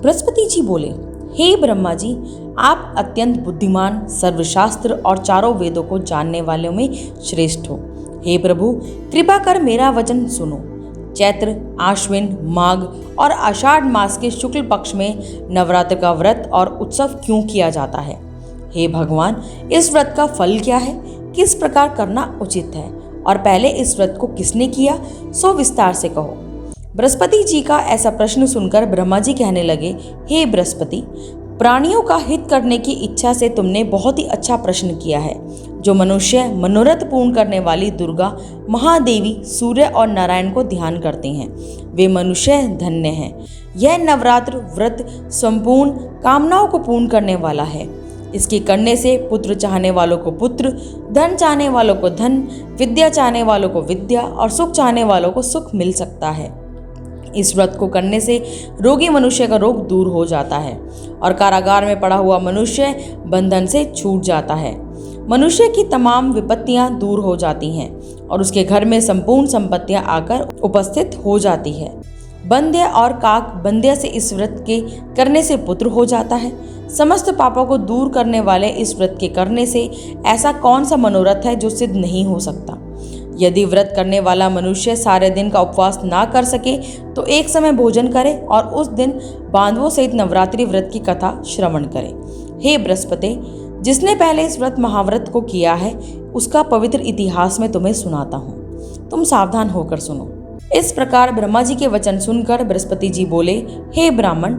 बृहस्पति जी बोले, हे ब्रह्मा जी, आप अत्यंत बुद्धिमान, सर्वशास्त्र और चारों वेदों को जानने वालों में श्रेष्ठ हो। हे प्रभु, कृपा कर मेरा वचन सुनो। चैत्र, आश्विन, माघ और आषाढ़ मास के शुक्ल पक्ष में नवरात्र का व्रत और उत्सव क्यों किया जाता है? हे भगवान, इस व्रत का फल क्या है? किस प्रकार करना उचित है? और पहले इस व्रत को किसने किया, सो विस्तार से कहो। बृहस्पति जी का ऐसा प्रश्न सुनकर ब्रह्मा जी कहने लगे, हे बृहस्पति, प्राणियों का हित करने की इच्छा से तुमने बहुत ही अच्छा प्रश्न किया है। जो मनुष्य मनोरथ पूर्ण करने वाली दुर्गा, महादेवी, सूर्य और नारायण को ध्यान करते हैं, वे मनुष्य धन्य हैं। यह नवरात्र व्रत संपूर्ण कामनाओं को पूर्ण करने वाला है। इसके करने से पुत्र चाहने वालों को पुत्र, धन चाहने वालों को धन, विद्या चाहने वालों को विद्या और सुख चाहने वालों को सुख मिल सकता है। इस व्रत को करने से रोगी मनुष्य का रोग दूर हो जाता है और कारागार में पड़ा हुआ मनुष्य बंधन से छूट जाता है। मनुष्य की तमाम विपत्तियां दूर हो जाती हैं और उसके घर में संपूर्ण संपत्तियां आकर उपस्थित हो जाती है। बंध्य और काक बंध्य से इस व्रत के करने से पुत्र हो जाता है। समस्त पापों को दूर करने वाले इस व्रत के करने से ऐसा कौन सा मनोरथ है जो सिद्ध नहीं हो सकता? यदि व्रत करने वाला मनुष्य सारे दिन का उपवास ना कर सके तो एक समय भोजन करे और उस दिन बांधवों सहित नवरात्रि व्रत की कथा श्रवण करे। हे बृहस्पति, जिसने पहले इस व्रत महाव्रत को किया है उसका पवित्र इतिहास में तुम्हें सुनाता हूँ, तुम सावधान होकर सुनो। इस प्रकार ब्रह्मा जी के वचन सुनकर बृहस्पति जी बोले, हे ब्राह्मण,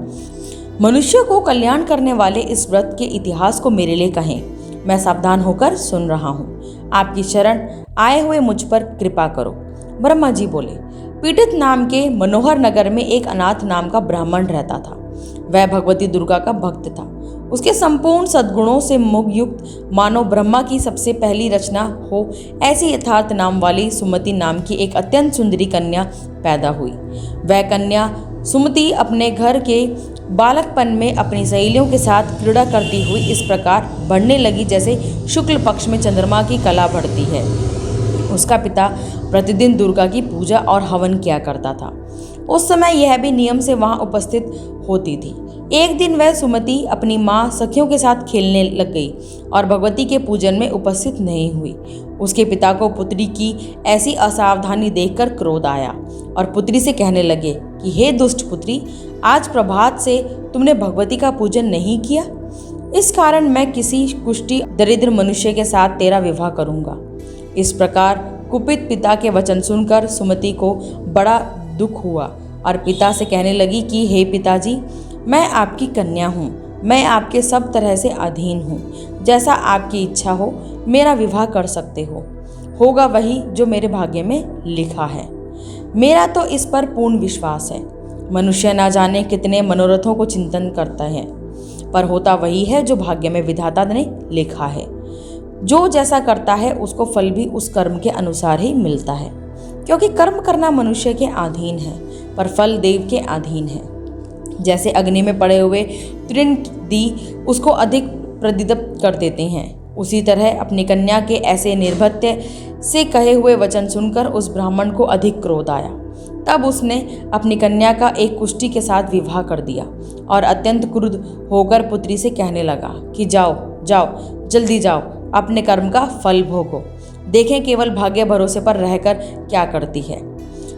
मनुष्य को कल्याण करने वाले इस व्रत के इतिहास को मेरे लिए कहें। मैं सावधान होकर सुन रहा हूँ। आपकी शरण आए हुए मुझ पर कृपा करो। ब्रह्मा जी बोले, पीड़ित नाम के मनोहर नगर में एक अनाथ नाम का ब्राह्मण रहता था। वह भगवती दुर्गा का भक्त था। उसके संपूर्ण सद्गुणों से मुख युक्त मानो ब्रह्मा की सबसे पहली रचना हो ऐसी यथार्थ नाम वाली सुमति नाम की एक अत्यंत सुंदरी कन्या पैदा हुई। वह कन्या सुमति अपने घर के बालकपन में अपनी सहेलियों के साथ क्रीड़ा करती हुई इस प्रकार बढ़ने लगी जैसे शुक्ल पक्ष में चंद्रमा की कला बढ़ती है। उसका पिता प्रतिदिन दुर्गा की पूजा और हवन किया करता था। उस समय यह भी नियम से वहां उपस्थित होती थी। एक दिन वह सुमति अपनी माँ सखियों के साथ खेलने लग गई और भगवती के पूजन में उपस्थित नहीं हुई। उसके पिता को पुत्री की ऐसी असावधानी देखकर क्रोध आया और पुत्री से कहने लगे कि हे दुष्ट पुत्री, आज प्रभात से तुमने भगवती का पूजन नहीं किया। इस कारण मैं किसी कुष्ठी दरिद्र मनुष्य के साथ तेरा विवाह करूंगा। इस प्रकार कुपित पिता के वचन सुनकर सुमति को बड़ा दुख हुआ और पिता से कहने लगी कि हे पिताजी, मैं आपकी कन्या हूँ, मैं आपके सब तरह से अधीन हूँ। जैसा आपकी इच्छा हो मेरा विवाह कर सकते हो। होगा वही जो मेरे भाग्य में लिखा है। मेरा तो इस पर पूर्ण विश्वास है। मनुष्य ना जाने कितने मनोरथों को चिंतन करता है, पर होता वही है जो भाग्य में विधाता ने लिखा है। जो जैसा करता है उसको फल भी उस कर्म के अनुसार ही मिलता है, क्योंकि कर्म करना मनुष्य के अधीन है पर फल देव के अधीन है। जैसे अग्नि में पड़े हुए तृण दी उसको अधिक प्रदीप्त कर देते हैं, उसी तरह अपनी कन्या के ऐसे निर्भत्य से कहे हुए वचन सुनकर उस ब्राह्मण को अधिक क्रोध आया। तब उसने अपनी कन्या का एक कुष्ठी के साथ विवाह कर दिया और अत्यंत क्रुद्ध होकर पुत्री से कहने लगा कि जाओ जाओ, जल्दी जाओ, अपने कर्म का फल भोगो। देखें केवल भाग्य भरोसे पर रहकर क्या करती है।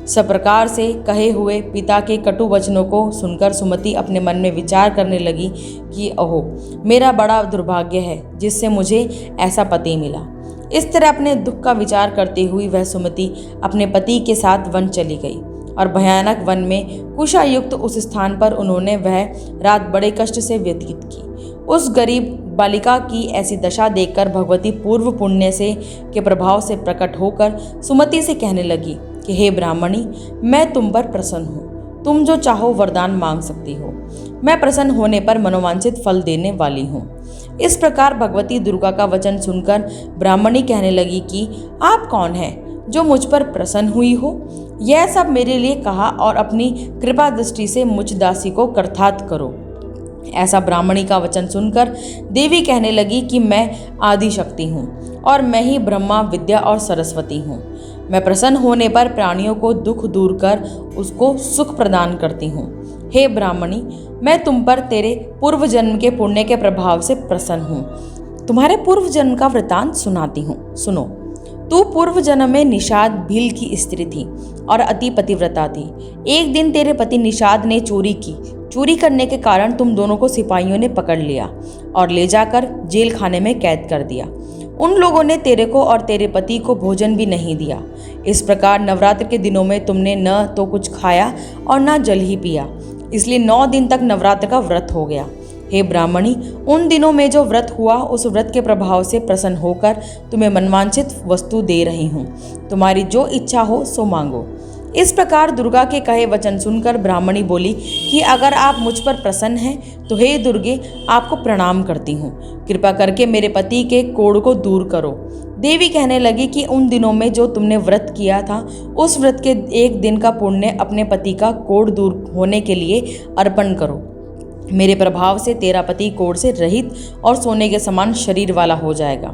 सब प्रकार से कहे हुए पिता के कटु वचनों को सुनकर सुमति अपने मन में विचार करने लगी कि ओहो, मेरा बड़ा दुर्भाग्य है जिससे मुझे ऐसा पति मिला। इस तरह अपने दुख का विचार करती हुई वह सुमति अपने पति के साथ वन चली गई और भयानक वन में कुशायुक्त उस स्थान पर उन्होंने वह रात बड़े कष्ट से व्यतीत की। उस गरीब बालिका की ऐसी दशा देखकर भगवती पूर्व पुण्य से के प्रभाव से प्रकट होकर सुमति से कहने लगी कि हे ब्राह्मणी, मैं तुम पर प्रसन्न हूँ। तुम जो चाहो वरदान मांग सकती हो। मैं प्रसन्न होने पर मनोवांछित फल देने वाली हूँ। इस प्रकार भगवती दुर्गा का वचन सुनकर ब्राह्मणी कहने लगी कि आप कौन हैं जो मुझ पर प्रसन्न हुई हो? यह सब मेरे लिए कहा और अपनी कृपा दृष्टि से मुझ दासी को कृतार्थ करो। ऐसा ब्राह्मणी का वचन सुनकर देवी कहने लगी कि मैं आदि शक्ति हूँ और मैं ही ब्रह्मा, विद्या और सरस्वती हूँ। मैं प्रसन्न होने पर प्राणियों को दुख दूर कर उसको सुख प्रदान करती हूँ। हे ब्राह्मणी, मैं तुम पर तेरे पूर्व जन्म के पुण्य के प्रभाव से प्रसन्न हूँ। तुम्हारे पूर्व जन्म का वृतांत सुनाती हूँ, सुनो। तू पूर्व जन्म में निषाद भील की स्त्री थी और अति पतिव्रता थी। एक दिन तेरे पति निषाद ने चोरी की। चोरी करने के कारण तुम दोनों को सिपाहियों ने पकड़ लिया और ले जाकर जेल खाने में कैद कर दिया। उन लोगों ने तेरे को और तेरे पति को भोजन भी नहीं दिया। इस प्रकार नवरात्र के दिनों में तुमने न तो कुछ खाया और न जल ही पिया, इसलिए 9 दिन तक नवरात्र का व्रत हो गया। हे ब्राह्मणी, उन दिनों में जो व्रत हुआ उस व्रत के प्रभाव से प्रसन्न होकर तुम्हें मनवांछित वस्तु दे रही हूँ। तुम्हारी जो इच्छा हो सो मांगो। इस प्रकार दुर्गा के कहे वचन सुनकर ब्राह्मणी बोली कि अगर आप मुझ पर प्रसन्न हैं तो हे दुर्गे, आपको प्रणाम करती हूँ। कृपा करके मेरे पति के कोढ़ को दूर करो। देवी कहने लगी कि उन दिनों में जो तुमने व्रत किया था उस व्रत के एक दिन का पुण्य अपने पति का कोढ़ दूर होने के लिए अर्पण करो। मेरे प्रभाव से तेरा पति कोढ़ से रहित और सोने के समान शरीर वाला हो जाएगा।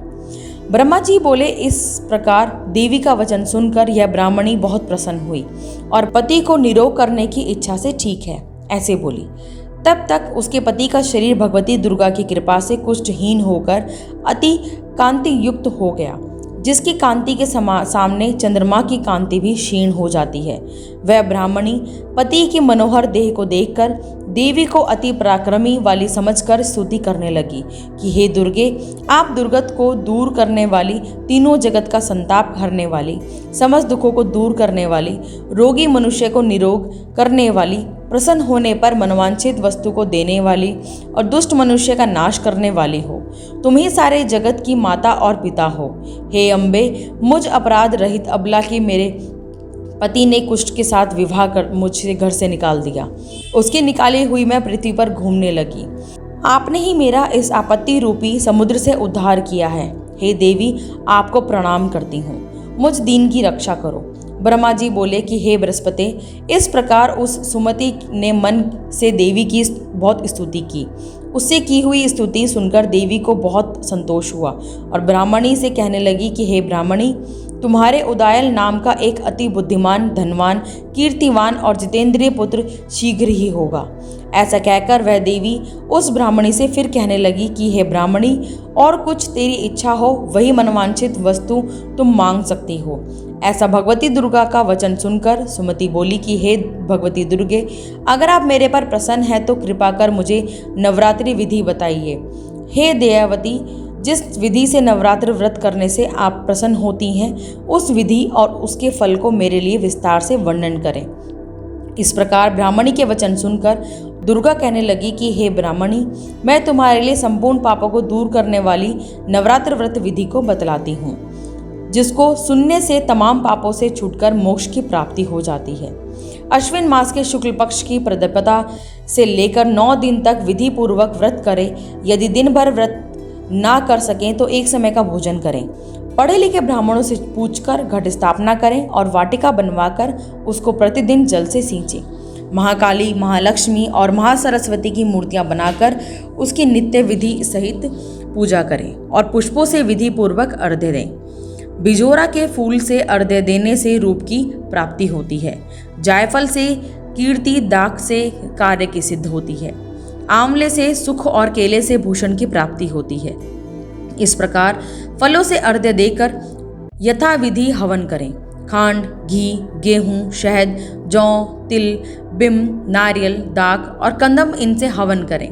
ब्रह्मा जी बोले। इस प्रकार देवी का वचन सुनकर यह ब्राह्मणी बहुत प्रसन्न हुई और पति को निरोग करने की इच्छा से ठीक है ऐसे बोली। तब तक उसके पति का शरीर भगवती दुर्गा की कृपा से कुष्ठहीन होकर अति कांति युक्त हो गया, जिसकी कांति के सामने चंद्रमा की कांति भी क्षीण हो जाती है। वह ब्राह्मणी पति की मनोहर देह को देखकर देवी को अति पराक्रमी वाली समझकर स्तुति करने लगी कि हे दुर्गे, आप दुर्गत को दूर करने वाली, तीनों जगत का संताप हरने वाली, समस्त दुखों को दूर करने वाली, रोगी मनुष्य को निरोग करने वाली, प्रसन्न होने पर मनवांछित वस्तु को देने वाली और दुष्ट मनुष्य का नाश करने वाली हो। तुम ही सारे जगत की माता और पिता हो। हे अम्बे, मुझ अपराध रहित अबला की मेरे पति ने कुष्ठ के साथ विवाह कर मुझसे घर से निकाल दिया। उसकी निकाली हुई मैं पृथ्वी पर घूमने लगी। आपने ही मेरा इस आपत्ति रूपी समुद्र से उद्धार किया है। हे देवी, आपको प्रणाम करती हूँ, मुझ दीन की रक्षा करो। ब्रह्मा जी बोले कि हे बृहस्पति, इस प्रकार उस सुमति ने मन से देवी की बहुत स्तुति की। उससे की हुई स्तुति सुनकर देवी को बहुत संतोष हुआ और ब्राह्मणी से कहने लगी कि हे ब्राह्मणी, तुम्हारे उदायल नाम का एक अति बुद्धिमान, धनवान, कीर्तिवान और जितेंद्रिय पुत्र शीघ्र ही होगा। ऐसा कहकर वह देवी उस ब्राह्मणी से फिर कहने लगी कि हे ब्राह्मणी, और कुछ तेरी इच्छा हो वही मनवांछित वस्तु तुम मांग सकती हो। ऐसा भगवती दुर्गा का वचन सुनकर सुमति बोली कि हे भगवती दुर्गे, अगर आप मेरे पर प्रसन्न हैं तो कृपा कर मुझे नवरात्रि विधि बताइए। हे दयावती, जिस विधि से नवरात्र व्रत करने से आप प्रसन्न होती हैं, उस विधि और उसके फल को मेरे लिए विस्तार से वर्णन करें। इस प्रकार ब्राह्मणी के वचन सुनकर दुर्गा कहने लगी कि हे ब्राह्मणी, मैं तुम्हारे लिए संपूर्ण पापों को दूर करने वाली नवरात्र व्रत विधि को बतलाती हूँ, जिसको सुनने से तमाम पापों से छूटकर मोक्ष की प्राप्ति हो जाती है। अश्विन मास के शुक्ल पक्ष की प्रतिपदा से लेकर 9 दिन तक विधि पूर्वक व्रत करें। यदि दिन भर व्रत ना कर सकें तो एक समय का भोजन करें। पढ़े लिखे ब्राह्मणों से पूछकर घट स्थापना करें और वाटिका बनवाकर उसको प्रतिदिन जल से सींचें। महाकाली, महालक्ष्मी और महासरस्वती की मूर्तियां बनाकर उसकी नित्य विधि सहित पूजा करें और पुष्पों से विधि पूर्वक अर्घ्य दें। बिजोरा के फूल से अर्घ्य देने से रूप की प्राप्ति होती है। जायफल से कीर्ति, दाख से कार्य की सिद्ध होती है। आंवले से सुख और केले से भूषण की प्राप्ति होती है। इस प्रकार फलों से अर्घ्य देकर यथाविधि हवन करें। खांड, घी, गेहूं, शहद, जौ, तिल, बिंब, नारियल, दाख और कंदम इनसे हवन करें।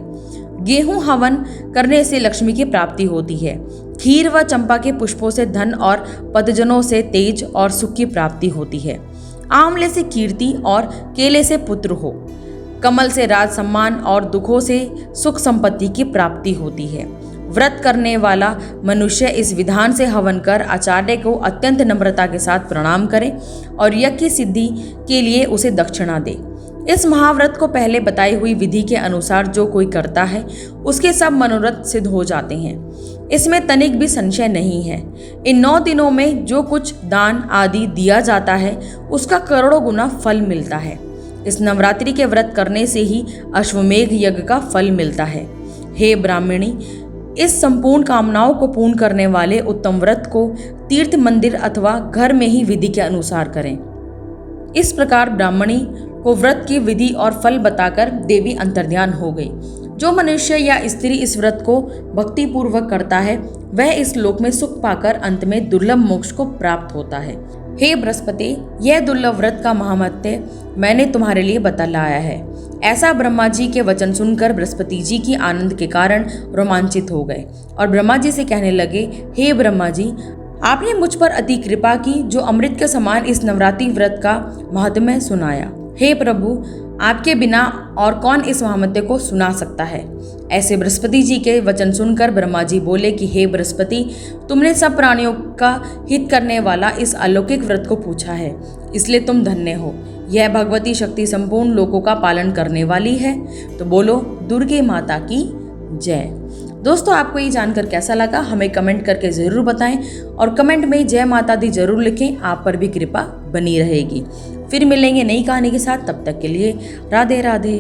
गेहूं हवन करने से लक्ष्मी की प्राप्ति होती है। खीर व चंपा के पुष्पों से धन और पदजनों से तेज और सुख की प्राप्ति होती है। आंवले से कीर्ति और केले से पुत्र हो। कमल से राज सम्मान और दुखों से सुख संपत्ति की प्राप्ति होती है। व्रत करने वाला मनुष्य इस विधान से हवन कर आचार्य को अत्यंत नम्रता के साथ प्रणाम करे और यज्ञ की सिद्धि के लिए उसे दक्षिणा दे। इस महाव्रत को पहले बताई हुई विधि के अनुसार जो कोई करता है उसके सब मनोरथ सिद्ध हो जाते हैं। इसमें तनिक भी संशय नहीं है। इन 9 दिनों में जो कुछ दान आदि दिया जाता है उसका करोड़ों गुना फल मिलता है। इस नवरात्रि के व्रत करने से ही अश्वमेघ यज्ञ का फल मिलता है। हे ब्राह्मणी, इस संपूर्ण कामनाओं को पूर्ण करने वाले उत्तम व्रत को तीर्थ, मंदिर अथवा घर में ही विधि के अनुसार करें। इस प्रकार ब्राह्मणी को व्रत की विधि और फल बताकर देवी अंतर्ध्यान हो गई। जो मनुष्य या स्त्री इस व्रत को भक्ति पूर्वक करता है वह इस लोक में सुख पाकर अंत में दुर्लभ मोक्ष को प्राप्त होता है। हे बृहस्पति, यह दुर्लभ व्रत का महात्म्य मैंने तुम्हारे लिए बतलाया है। ऐसा ब्रह्मा जी के वचन सुनकर बृहस्पति जी की आनंद के कारण रोमांचित हो गए और ब्रह्मा जी से कहने लगे, हे ब्रह्मा जी, आपने मुझ पर अति कृपा की जो अमृत के समान इस नवरात्रि व्रत का महात्म्य सुनाया। हे प्रभु, आपके बिना और कौन इस महात्म्य को सुना सकता है। ऐसे बृहस्पति जी के वचन सुनकर ब्रह्मा जी बोले कि हे बृहस्पति, तुमने सब प्राणियों का हित करने वाला इस अलौकिक व्रत को पूछा है, इसलिए तुम धन्य हो। यह भगवती शक्ति संपूर्ण लोकों का पालन करने वाली है। तो बोलो दुर्गे माता की जय। दोस्तों, आपको ये जानकर कैसा लगा हमें कमेंट करके ज़रूर बताएं और कमेंट में जय माता दी जरूर लिखें। आप पर भी कृपा बनी रहेगी। फिर मिलेंगे नई कहानी के साथ, तब तक के लिए राधे राधे।